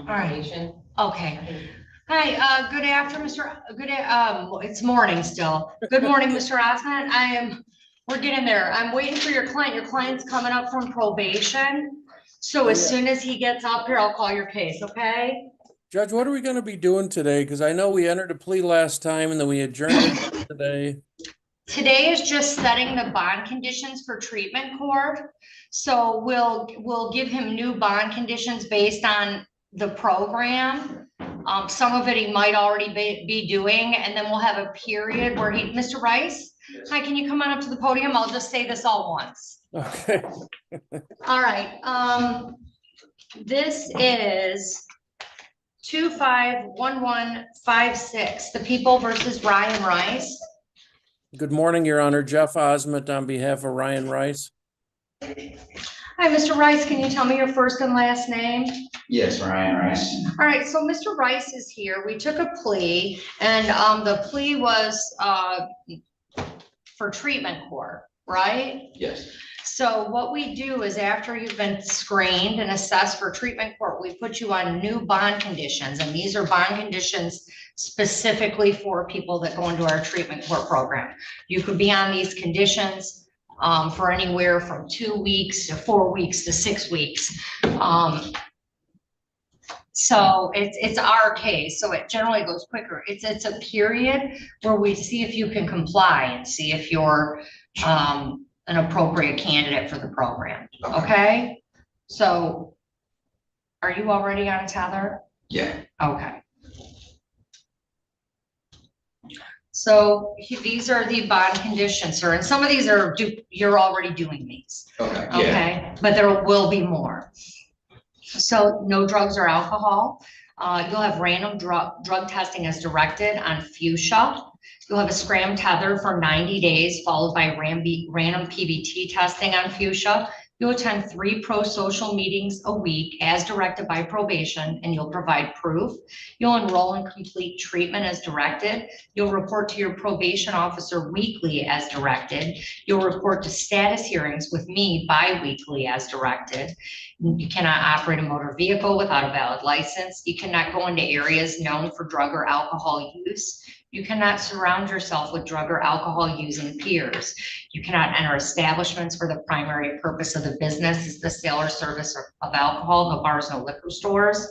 probation. Okay. Hi, good afternoon, it's morning still. Good morning, Mr. Osmond. We're getting there. I'm waiting for your client. Your client's coming up from probation. So as soon as he gets up here, I'll call your case, okay? Judge, what are we going to be doing today? Because I know we entered a plea last time and then we adjourned it today. Today is just setting the bond conditions for treatment court. So we'll give him new bond conditions based on the program. Some of it he might already be doing, and then we'll have a period where Mr. Rice, hi, can you come on up to the podium? I'll just say this all once. Okay. All right. This is 251156, the People versus Ryan Rice. Good morning, Your Honor. Jeff Osment on behalf of Ryan Rice. Hi, Mr. Rice. Can you tell me your first and last name? Yes, Ryan Rice. All right. So Mr. Rice is here. We took a plea, and the plea was for treatment court, right? Yes. So what we do is after you've been screened and assessed for treatment court, we put you on new bond conditions. And these are bond conditions specifically for people that go into our treatment court program. You could be on these conditions for anywhere from 2 weeks to 4 weeks to 6 weeks. So it's our case. So it generally goes quicker. It's a period where we see if you can comply and see if you're an appropriate candidate for the program. Okay. So are you already on a tether? Yeah. Okay. So these are the bond conditions, sir. And some of these are, you're already doing these. Okay. Yeah. Okay. But there will be more. So no drugs or alcohol. You'll have random drug testing as directed on fuchsia. You'll have a scram tether for 90 days, followed by random PBT testing on fuchsia. You'll attend 3 pro-social meetings a week as directed by probation, and you'll provide proof. You'll enroll in complete treatment as directed. You'll report to your probation officer weekly as directed. You'll report to status hearings with me bi-weekly as directed. You cannot operate a motor vehicle without a valid license. You cannot go into areas known for drug or alcohol use. You cannot surround yourself with drug or alcohol using peers. You cannot enter establishments where the primary purpose of the business is the sale or service of alcohol, no bars, no liquor stores.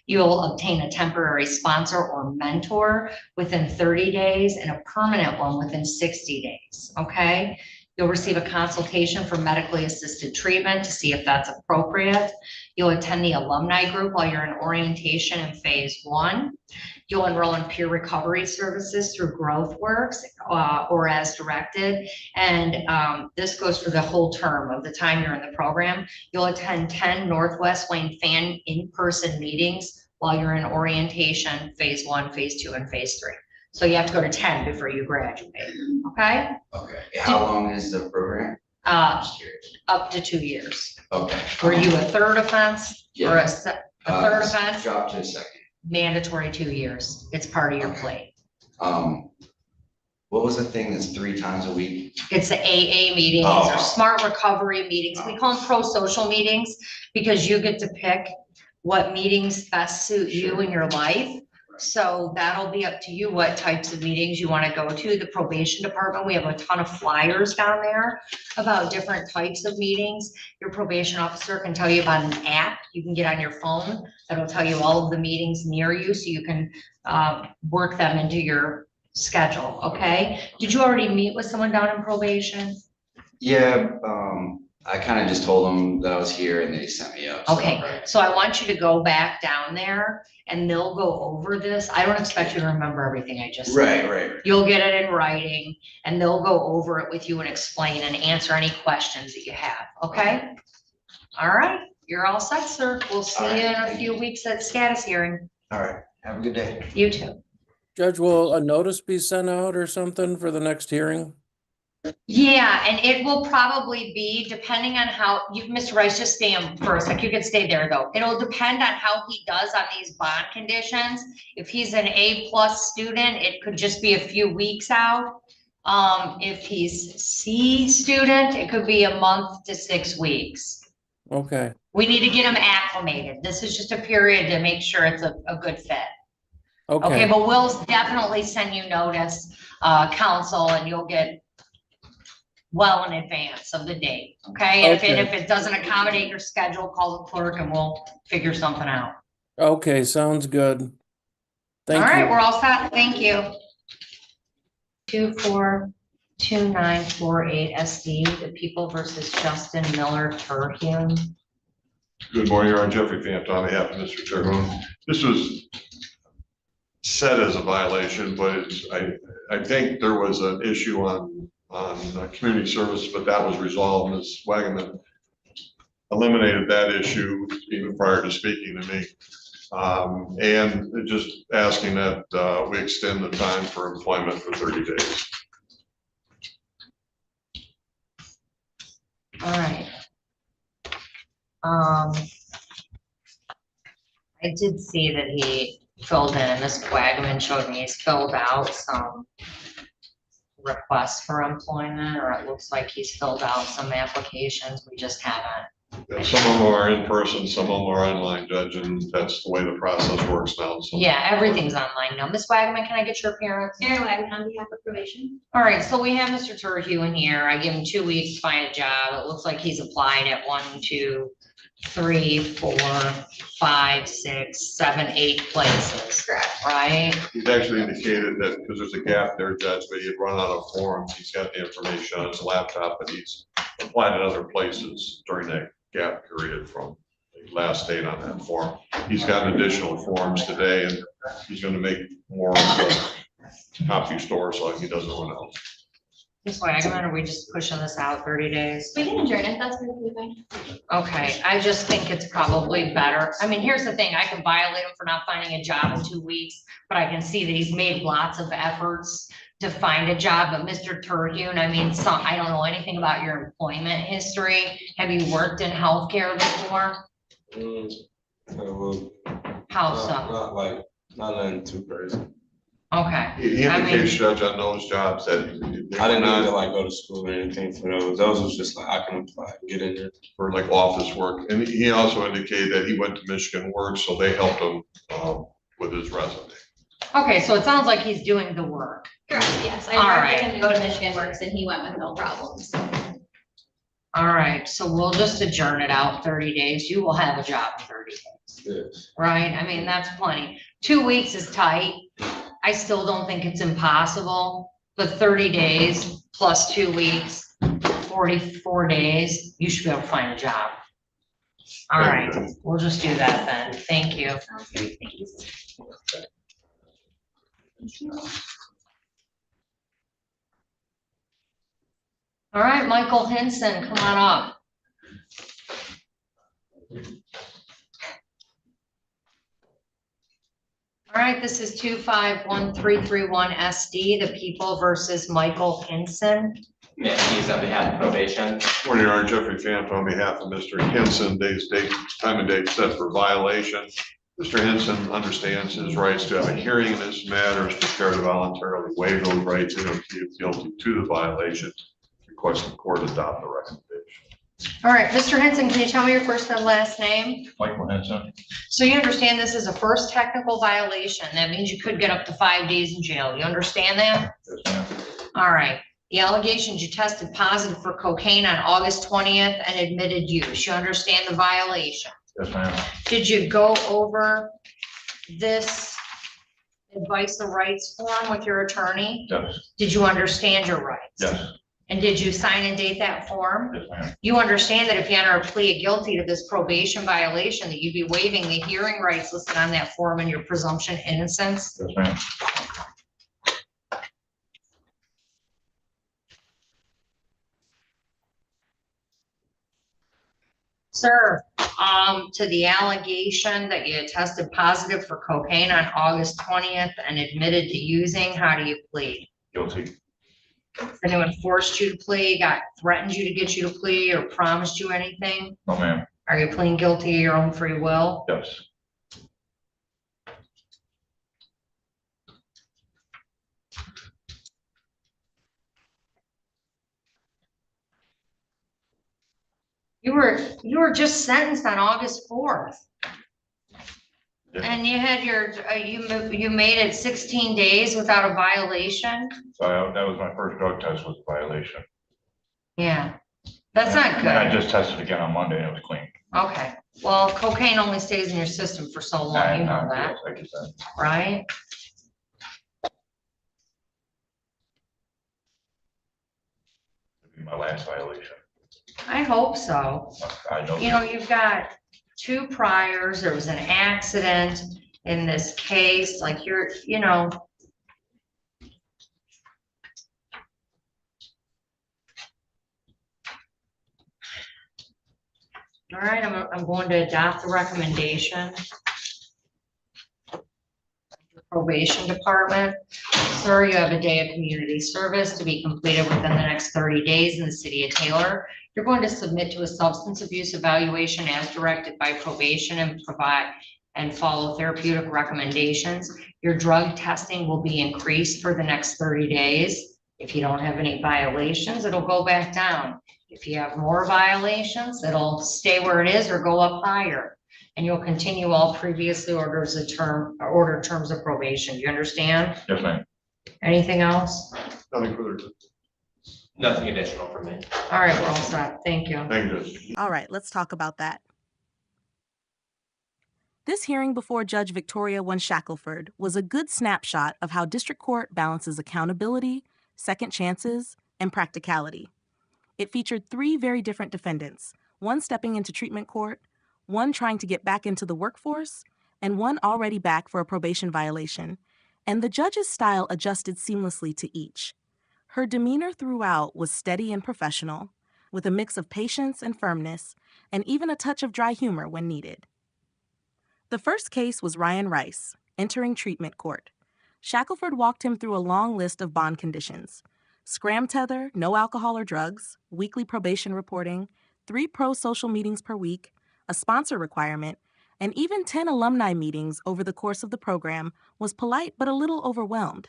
You'll obtain a temporary sponsor or mentor within 30 days and a permanent one within 60 days, okay? You'll receive a consultation for medically assisted treatment to see if that's appropriate. You'll attend the alumni group while you're in orientation in phase 1. You'll enroll in peer recovery services through GrowthWorks or as directed. And this goes for the whole term of the time you're in the program. You'll attend 10 Northwest Wayne fan in-person meetings while you're in orientation, phase 1, phase 2, and phase 3. So you have to go to 10 before you graduate, okay? Okay. How long is the program? Up to 2 years. Okay. Were you a third offense or a third offense? Drop to a second. Mandatory 2 years. It's part of your plea. What was the thing that's 3 times a week? It's the AA meetings or smart recovery meetings. We call them pro-social meetings because you get to pick what meetings best suit you in your life. So that'll be up to you what types of meetings you want to go to. The probation department, we have a ton of flyers down there about different types of meetings. Your probation officer can tell you about an app you can get on your phone that'll tell you all of the meetings near you so you can work them into your schedule, okay? Did you already meet with someone down in probation? Yeah, I kind of just told them that I was here and they sent me up. Okay, so I want you to go back down there and they'll go over this. I don't expect you to remember everything I just said. Right. You'll get it in writing and they'll go over it with you and explain and answer any questions that you have, okay? All right, you're all set, sir. We'll see you in a few weeks at status hearing. All right, have a good day. You too. Judge, will a notice be sent out or something for the next hearing? Yeah, and it will probably be depending on how you, Mr. Rice, just stay on for a sec. You can stay there though. It'll depend on how he does on these bond conditions. If he's an A+ student, it could just be a few weeks out. If he's C student, it could be a month to 6 weeks. Okay. We need to get them acclimated. This is just a period to make sure it's a good fit. Okay, Okay, but we'll definitely send you notice, council, and you'll get well in advance of the date, okay? And Okay. if it doesn't accommodate your schedule, call the clerk and we'll figure something out. okay, sounds good. All Thank right, you. we're all set. Thank you. 242948 SD, the People versus Justin Miller Turkune. Good morning, Your Honor. Jeffrey Fant on behalf of Mr. Turkune. This was said as a violation, but I think there was an issue on community service, but that was resolved. Ms. Wagaman eliminated that issue even prior to speaking to me. And just asking that we extend the time for employment for 30 days. All right. I did see that he filled in, and Ms. Wagaman showed me he's filled out some requests for employment, or it looks like he's filled out some applications. We just haven't. Some of them are in person, some of them are online, Judge, and that's the way the process works now. So Yeah, everything's online now. Ms. Wagaman, can I get your appearance? Mary Wagner on behalf of probation. All right, so we have Mr. Turkune here. I give him 2 weeks to find a job. It looks like he's applied at 1, 2, 3, 4, 5, 6, 7, 8 places. Correct. Right? he's actually indicated that because there's a gap there, Judge, but he had run out of forms. He's got the information on his laptop, but he's applied at other places during that gap period from the last date on that form. He's got additional forms today, and he's going to make more of the copy store so he doesn't run out. Ms. Wagaman, are we just pushing this out 30 days? We can adjourn it, that's perfectly fine. Okay, I just think it's probably better. I mean, here's the thing, I can violate him for not finding a job in 2 weeks, but I can see that he's made lots of efforts to find a job. But Mr. Turkune, I mean, I don't know anything about your employment history. Have you worked in healthcare before? Well, How not, so? not nothing too crazy. Okay, He I mean- indicates, Judge, on those jobs that they I didn't were need to not like go to school or anything for those. Those was just like I can apply, get in there. for like office work. And he also indicated that he went to Michigan Works, so they helped him with his resume. okay, so it sounds like he's doing the work. Correct, yes. All I right. directed him to go to Michigan Works and he went with no problems. All right, so we'll just adjourn it out 30 days. You will have a job in 30 days. Yes. Right? I mean, that's plenty. 2 weeks is tight. I still don't think it's impossible, but 30 days plus 2 weeks, 44 days, you should be able to find a job. All right, we'll just do that then. Thank you. Sounds great, thank you. All right, Michael Hanson, come on up. All right, this is 251331 SD, the People versus Michael Hanson. Yes, he's on behalf of probation. Morning, Your Honor. Jeffrey Fant on behalf of Mr. Henson. Time and date set for violation. Mr. Henson understands his rights to have a hearing in this matter, is prepared to voluntarily waive those rights and if he is guilty to the violation, request the court adopt the recommendation. All right, Mr. Hanson, can you tell me your first and last name? Michael Henson. So you understand this is a first technical violation. That means you could get up to 5 days in jail. You understand that? Yes, ma'am. All right. The allegations, you tested positive for cocaine on August 20th and admitted use. You understand the violation? Yes, ma'am. Did you go over this advice of rights form with your attorney? Yes. Did you understand your rights? Yes. And did you sign and date that form? Yes, ma'am. You understand that if you enter a plea of guilty to this probation violation, that you'd be waiving the hearing rights listed on that form and your presumption innocence? Yes, ma'am. Sir, to the allegation that you tested positive for cocaine on August 20th and admitted to using, how do you plead? Guilty. Has anyone forced you to plea, threatened you to get you to plea, or promised you anything? No, ma'am. Are you pleading guilty of your own free will? Yes. You were just sentenced on August 4th. Yeah. And you had you made it 16 days without a violation? So that was my first drug test was a violation. Yeah, that's not And then I good. just tested again on Monday and it was clean. Okay, well, cocaine only stays in your system for so long, you know that, Yes, like you said. right? It'd be my last violation. I hope so. I know. You know, you've got 2 priors, there was an accident in this case, like you know. All right, I'm going to adopt the recommendation. Probation Department. Sir, you have a day of community service to be completed within the next 30 days in the city of Taylor. You're going to submit to a substance abuse evaluation as directed by probation and provide and follow therapeutic recommendations. Your drug testing will be increased for the next 30 days. If you don't have any violations, it'll go back down. If you have more violations, it'll stay where it is or go up higher. And you'll continue all previously ordered terms of probation. Do you understand? Yes, ma'am. Anything else? Nothing further. Nothing additional from me. All right, we're all set. Thank you. Thank you, Judge. All right, let's talk about that. This hearing before Judge Victoria Shackelford was a good snapshot of how district court balances accountability, second chances, and practicality. It featured 3 very different defendants, one stepping into treatment court, one trying to get back into the workforce, and one already back for a probation violation, and the judge's style adjusted seamlessly to each. Her demeanor throughout was steady and professional, with a mix of patience and firmness, and even a touch of dry humor when needed. The first case was Ryan Rice, entering treatment court. Shackelford walked him through a long list of bond conditions: scram tether, no alcohol or drugs, weekly probation reporting, 3 pro-social meetings per week, a sponsor requirement, and even 10 alumni meetings over the course of the program. Was polite but a little overwhelmed.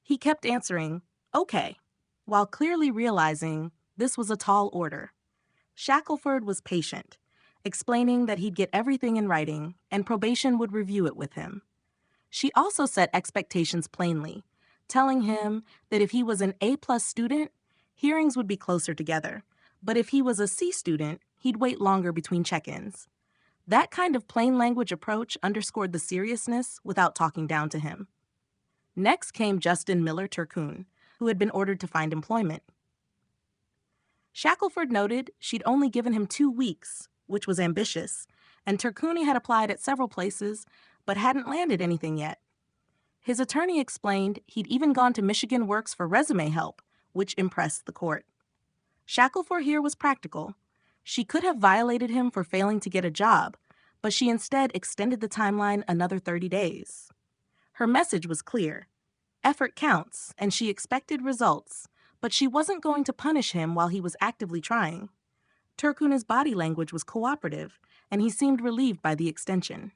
He kept answering, "Okay," while clearly realizing this was a tall order. Shackelford was patient, explaining that he'd get everything in writing and probation would review it with him. She also set expectations plainly, telling him that if he was an A+ student, hearings would be closer together, but if he was a C student, he'd wait longer between check-ins. That kind of plain language approach underscored the seriousness without talking down to him. Next came Justin Miller Turkune, who had been ordered to find employment. Shackelford noted she'd only given him 2 weeks, which was ambitious, and Turkune had applied at several places, but hadn't landed anything yet. His attorney explained he'd even gone to Michigan Works for resume help, which impressed the court. Shackelford here was practical. She could have violated him for failing to get a job, but she instead extended the timeline another 30 days. Her message was clear. Effort counts, and she expected results, but she wasn't going to punish him while he was actively trying. Turkune's body language was cooperative, and he seemed relieved by the extension.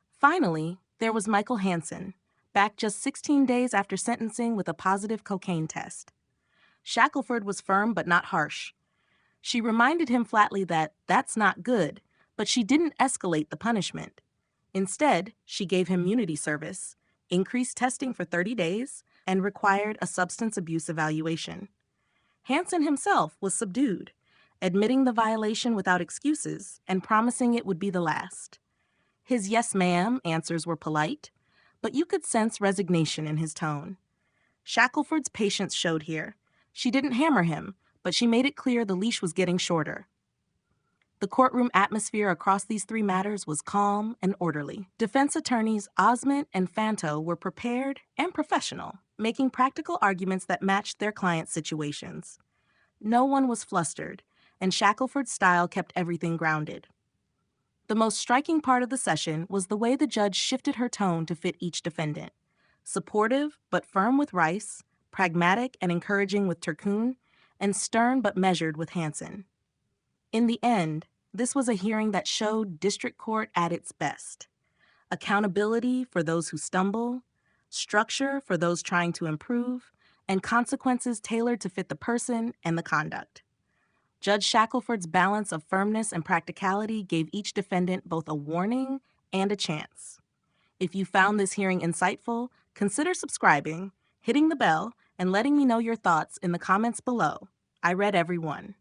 Finally, there was Michael Hanson, back just 16 days after sentencing with a positive cocaine test. Shackelford was firm but not harsh. She reminded him flatly that that's not good, but she didn't escalate the punishment. Instead, she gave him community service, increased testing for 30 days, and required a substance abuse evaluation. Hanson himself was subdued, admitting the violation without excuses and promising it would be the last. His "yes, ma'am" answers were polite, but you could sense resignation in his tone. Shackelford's patience showed here. She didn't hammer him, but she made it clear the leash was getting shorter. The courtroom atmosphere across these 3 matters was calm and orderly. Defense attorneys Osment and Fanto were prepared and professional, making practical arguments that matched their clients' situations. No one was flustered, and Shackelford's style kept everything grounded. The most striking part of the session was the way the judge shifted her tone to fit each defendant. Supportive but firm with Rice, pragmatic and encouraging with Turkune, and stern but measured with Hanson. In the end, this was a hearing that showed district court at its best. Accountability for those who stumble, structure for those trying to improve, and consequences tailored to fit the person and the conduct. Judge Shackelford's balance of firmness and practicality gave each defendant both a warning and a chance. If you found this hearing insightful, consider subscribing, hitting the bell, and letting me know your thoughts in the comments below. I read every one.